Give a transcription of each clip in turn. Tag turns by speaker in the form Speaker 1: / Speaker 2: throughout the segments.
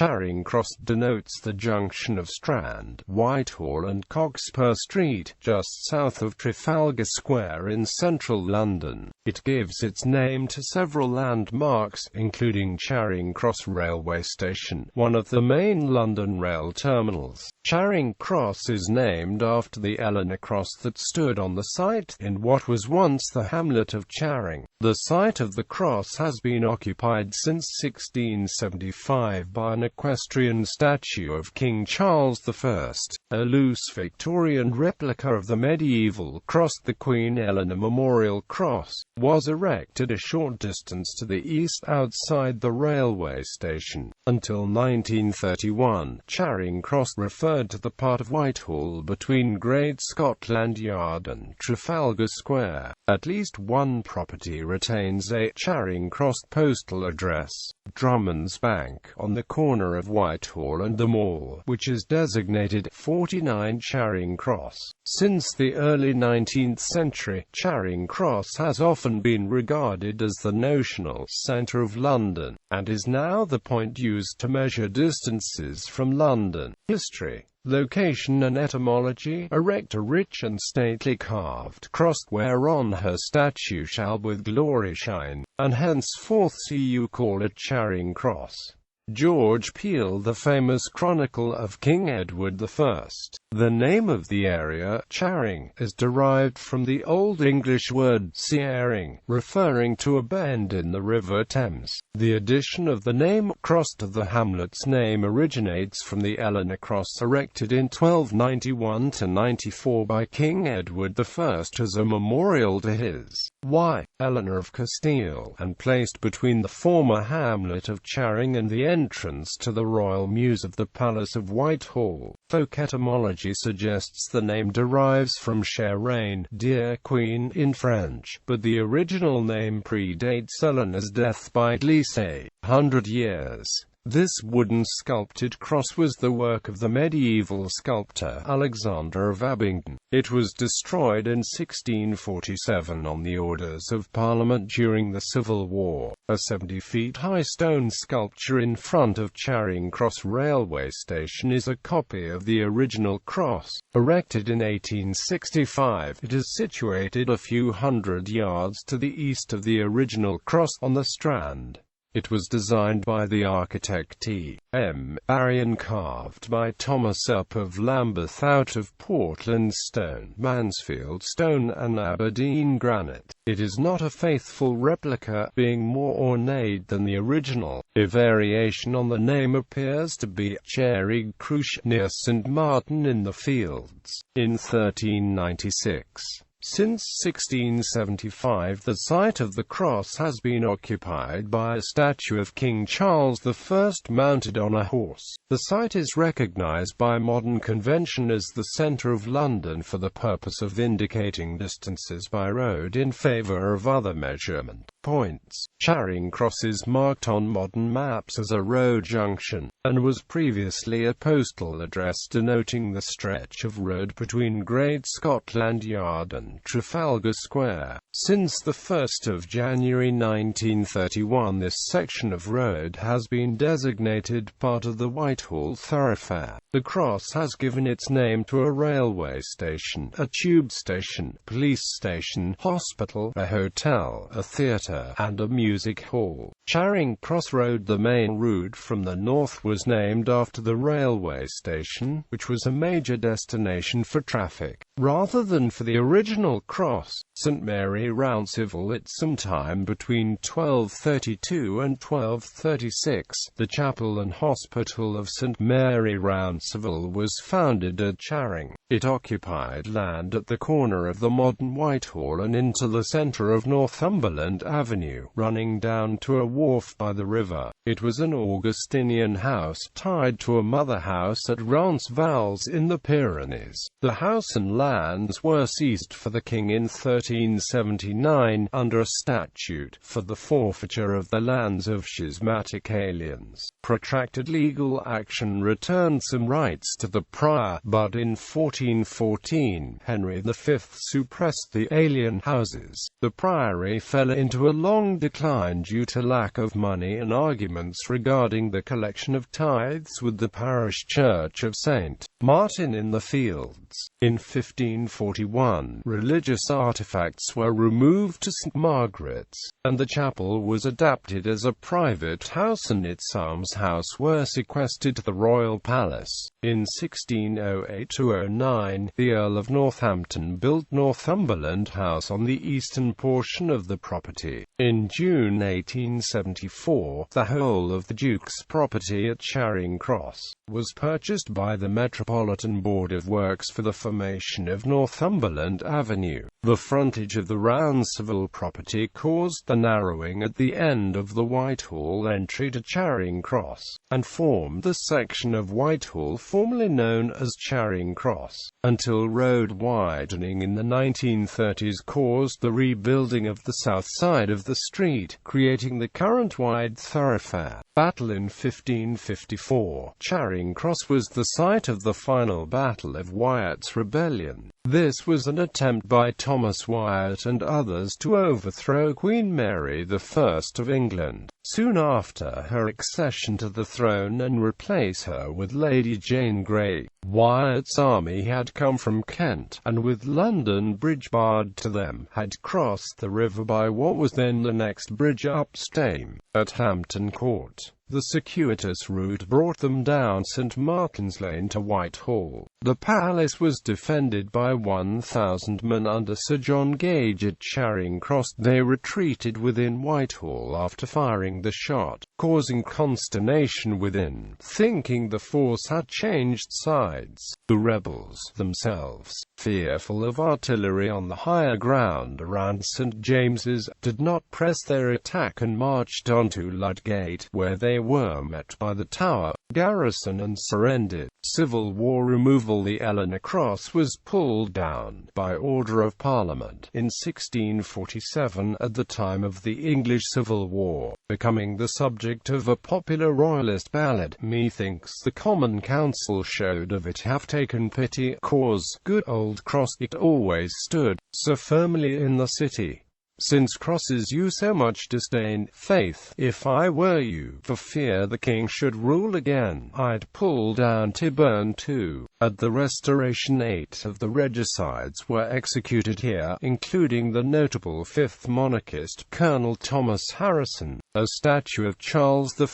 Speaker 1: Charing Cross denotes the junction of Strand, Whitehall and Cockspur Street, just south of Trafalgar Square in central London. It gives its name to several landmarks, including Charing Cross railway station, one of the main London rail terminals. Charing Cross is named after the Eleanor cross that stood on the site, in what was once the hamlet of Charing. The site of the cross has been occupied since 1675 by an equestrian statue of King Charles.I. A loose Victorian replica of the medieval cross, the Queen Eleanor Memorial Cross, was erected a short distance to the east outside the railway station. Until 1931, Charing Cross referred to the part of Whitehall between Great Scotland Yard and Trafalgar Square. At least one property retains a Charing Cross postal address, Drummond's Bank, on the corner of Whitehall and the Mall, which is designated 49 Charing Cross. Since the early 19th century, Charing Cross has often been regarded as the notional centre of London, and is now the point used to measure distances from London. History, location and etymology. Erect a rich and stately carved cross, whereon her statue shall with glory shine, and henceforth see you call it Charing Cross. George Peele, the famous chronicle of King Edward I. The name of the area, Charing, is derived from the Old English word Charing, referring to a bend in the River Thames. The addition of the name cross to the hamlet's name originates from the Eleanor cross erected in 1291–94 by King Edward I as a memorial to his wife, Eleanor of Castile, and placed between the former hamlet of Charing and the entrance to the royal mews of the Palace of Whitehall. Folk etymology suggests the name derives from cher reine, dear queen in French, but the original name predates Eleanor's death by at least 100 years. This wooden sculpted cross was the work of the medieval sculptor Alexander of Abingdon. It was destroyed in 1647 on the orders of Parliament during the Civil War. A 70-feet-high stone sculpture in front of Charing Cross railway station is a copy of the original cross. Erected in 1865, it is situated a few hundred yards to the east of the original cross on the Strand. It was designed by the architect T.M. Barry and carved by Thomas Earp of Lambeth out of Portland stone, Mansfield stone and Aberdeen granite. It is not a faithful replica, being more ornate than the original. A variation on the name appears to be Charing Cross near St Martin in the Fields, in 1396. Since 1675, the site of the cross has been occupied by a statue of King Charles I mounted on a horse. The site is recognized by modern convention as the centre of London for the purpose of indicating distances by road in favour of other measurement points. Charing Cross is marked on modern maps as a road junction, and was previously a postal address denoting the stretch of road between Great Scotland Yard and Trafalgar Square. Since the 1st of January 1931, this section of road has been designated part of the Whitehall thoroughfare. The cross has given its name to a railway station, a tube station, police station, hospital, a hotel, a theatre, and a music hall. Charing Cross Road, the main route from the north, was named after the railway station, which was a major destination for traffic, rather than for the original cross, St Mary Rounceville. At some time between 1232 and 1236, the chapel and hospital of St Mary Rounceville was founded at Charing. It occupied land at the corner of the modern Whitehall and into the centre of Northumberland Avenue, running down to a wharf by the river. It was an Augustinian house, tied to a mother house at Roncesvalles in the Pyrenees. The house and lands were seized for the king in 1379, under a statute for the forfeiture of the lands of schismatic aliens. Protracted legal action returned some rights to the prior, but in 1414, Henry V suppressed the alien houses. The priory fell into were long declined due to lack of money and arguments regarding the collection of tithes with the parish church of St. Martin in the Fields. In 1541, religious artifacts were removed to St. Margaret's, and the chapel was adapted as a private house, and its almshouse were sequestered to the royal palace. In 1608–09, the Earl of Northampton built Northumberland House on the eastern portion of the property. In June 1874, the whole of the Duke's property at Charing Cross was purchased by the Metropolitan Board of Works for the formation of Northumberland Avenue. The frontage of the round civil property caused the narrowing at the end of the Whitehall entry to Charing Cross, and formed the section of Whitehall formerly known as Charing Cross, until road widening in the 1930s caused the rebuilding of the south side of the street, creating the current wide thoroughfare. Battle in 1554. Charing Cross was the site of the final Battle of Wyatt's Rebellion. This was an attempt by Thomas Wyatt and others to overthrow Queen Mary I of England, soon after her accession to the throne, and replace her with Lady Jane Grey. Wyatt's army had come from Kent, and with London Bridge barred to them, had crossed the river by what was then the next bridge upstream, at Hampton Court. The circuitous route brought them down St. Martin's Lane to Whitehall. The palace was defended by 1,000 men under Sir John Gage at Charing Cross. They retreated within Whitehall after firing the shot, causing consternation within, thinking the force had changed sides. The rebels themselves, fearful of artillery on the higher ground around St. James's, did not press their attack and marched on to Ludgate, where they were met by the Tower garrison and surrendered. Civil War removal. The Eleanor Cross was pulled down by order of Parliament in 1647 at the time of the English Civil War, becoming the subject of a popular royalist ballad. Methinks the Common Council showed of it have taken pity, cause good old cross it always stood, so firmly in the city. Since crosses you so much disdain, faith, if I were you, for fear the king should rule again, I'd pull down Tyburn too. At the Restoration 8 of the regicides were executed here, including the notable fifth monarchist, Colonel Thomas Harrison. A statue of Charles I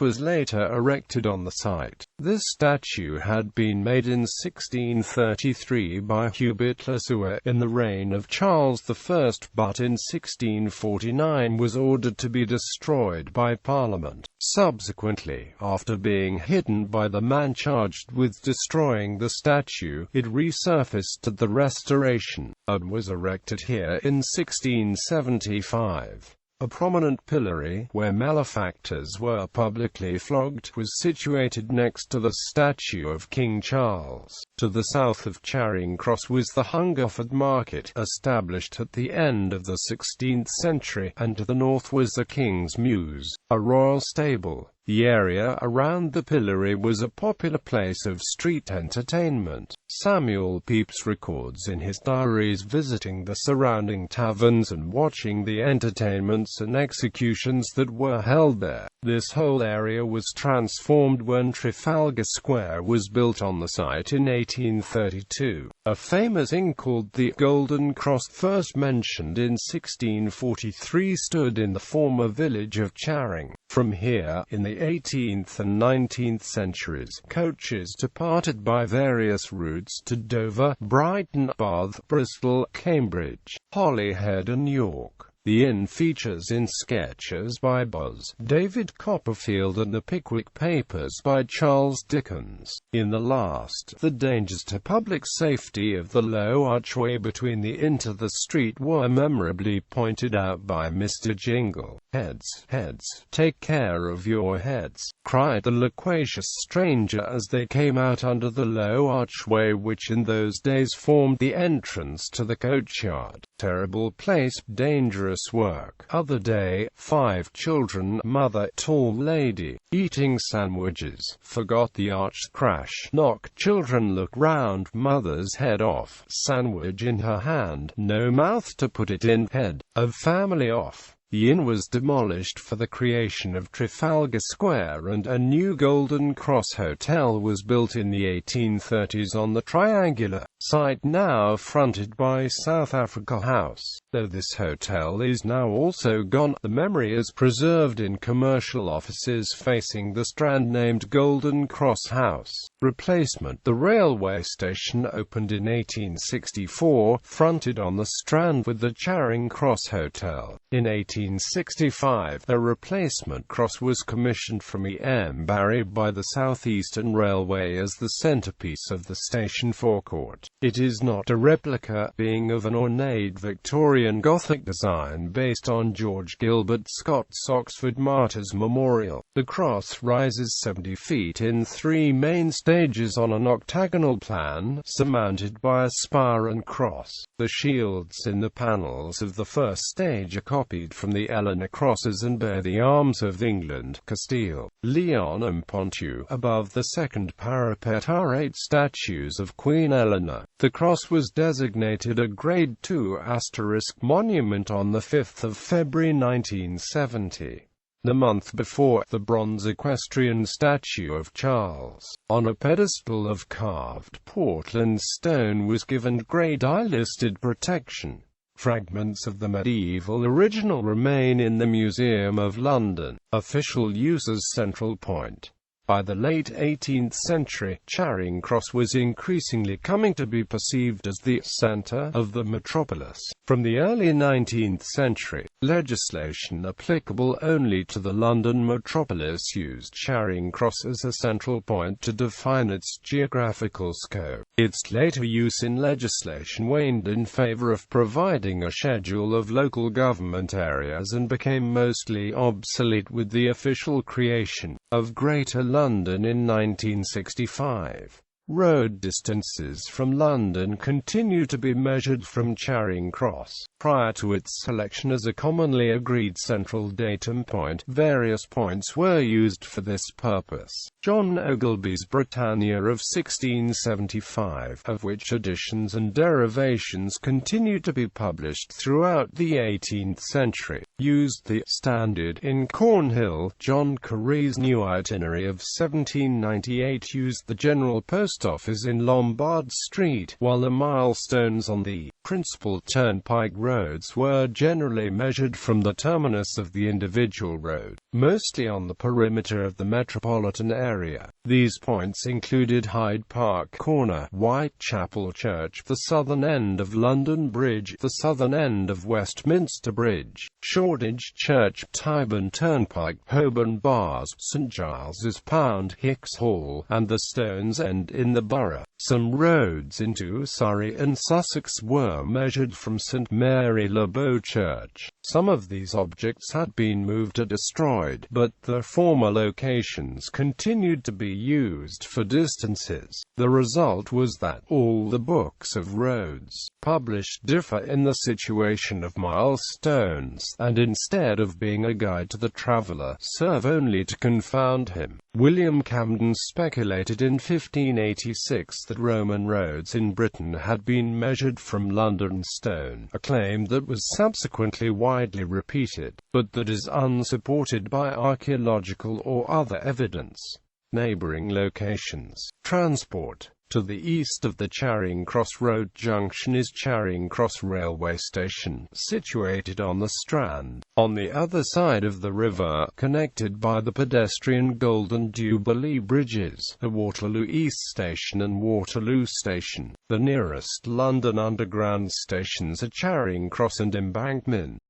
Speaker 1: was later erected on the site. This statue had been made in 1633 by Kbthompson in the reign of Charles I, but in 1649 was ordered to be destroyed by Parliament. Subsequently, after being hidden by the man charged with destroying the statue, it resurfaced at the Restoration, and was erected here in 1675. A prominent pillory, where malefactors were publicly flogged, was situated next to the statue of King Charles. To the south of Charing Cross was the Hungerford Market, established at the end of the 16th century, and to the north was the King's Mews, a royal stable. The area around the pillory was a popular place of street entertainment. Samuel Pepys records in his diaries visiting the surrounding taverns and watching the entertainments and executions that were held there. This whole area was transformed when Trafalgar Square was built on the site in 1832. A famous inn called the Golden Cross, first mentioned in 1643, stood in the former village of Charing. From here, in the 18th and 19th centuries, coaches departed by various routes to Dover, Brighton, Bath, Bristol, Cambridge, Holyhead and York. The inn features in sketches by Buzz, David Copperfield and the Pickwick Papers by Charles Dickens. In the last, the dangers to public safety of the low archway between the inn to the street were memorably pointed out by Mr. Jingle. "Heads, heads, take care of your heads," cried the loquacious stranger as they came out under the low archway which in those days formed the entrance to the coachyard. Terrible place, dangerous work. Other day, 5 children, mother, tall lady, eating sandwiches, forgot the arch, crash, knock, children look round, mother's head off, sandwich in her hand, no mouth to put it in, head of family off. The inn was demolished for the creation of Trafalgar Square, and a new Golden Cross Hotel was built in the 1830s on the triangular site now fronted by South Africa House. Though this hotel is now also gone, the memory is preserved in commercial offices facing the Strand named Golden Cross House. Replacement. The railway station opened in 1864, fronted on the Strand with the Charing Cross Hotel. In 1865, a replacement cross was commissioned from E.M. Barry by the South Eastern Railway as the centrepiece of the station forecourt. It is not a replica, being of an ornate Victorian Gothic design based on George Gilbert Scott's Oxford Martyrs Memorial. The cross rises 70 feet in 3 main stages on an octagonal plan, surmounted by a spire and cross. The shields in the panels of the first stage are copied from the Eleanor crosses and bear the arms of England, Castile, Leon and Ponthieu. Above the second parapet are 8 statues of Queen Eleanor. The cross was designated a Grade II * monument on 5 February 1970. The month before, the bronze equestrian statue of Charles, on a pedestal of carved Portland stone, was given Grade I listed protection. Fragments of the medieval original remain in the Museum of London. Official use as central point. By the late 18th century, Charing Cross was increasingly coming to be perceived as the centre of the metropolis. From the early 19th century, legislation applicable only to the London metropolis used Charing Cross as a central point to define its geographical scope. Its later use in legislation waned in favour of providing a schedule of local government areas and became mostly obsolete with the official creation of Greater London in 1965. Road distances from London continue to be measured from Charing Cross. Prior to its selection as a commonly agreed central datum point, various points were used for this purpose. John Ogilby's Britannia of 1675, of which editions and derivations continue to be published throughout the 18th century, used the standard in Cornhill. John Caree's New Itinerary of 1798 used the General Post Office in Lombard Street, while the milestones on the principal turnpike roads were generally measured from the terminus of the individual road, mostly on the perimeter of the metropolitan area. These points included Hyde Park Corner, Whitechapel Church, the southern end of London Bridge, the southern end of Westminster Bridge, Shoreditch Church, Tyburn Turnpike, Holborn Bars, St Giles's Pound, Hicks Hall, and the Stones End in the Borough. Some roads into Surrey and Sussex were measured from St Mary le Bow Church. Some of these objects had been moved or destroyed, but their former locations continued to be used for distances. The result was that all the books of roads published differ in the situation of milestones, and instead of being a guide to the traveller, serve only to confound him. William Camden speculated in 1586 that Roman roads in Britain had been measured from London stone, a claim that was subsequently widely repeated, but that is unsupported by archaeological or other evidence. Neighbouring locations. Transport. To the east of the Charing Cross Road junction is Charing Cross Railway Station, situated on the Strand, on the other side of the river, connected by the pedestrian Golden Jubilee bridges, the Waterloo East Station and Waterloo Station. The nearest London Underground stations are Charing Cross and Embankment.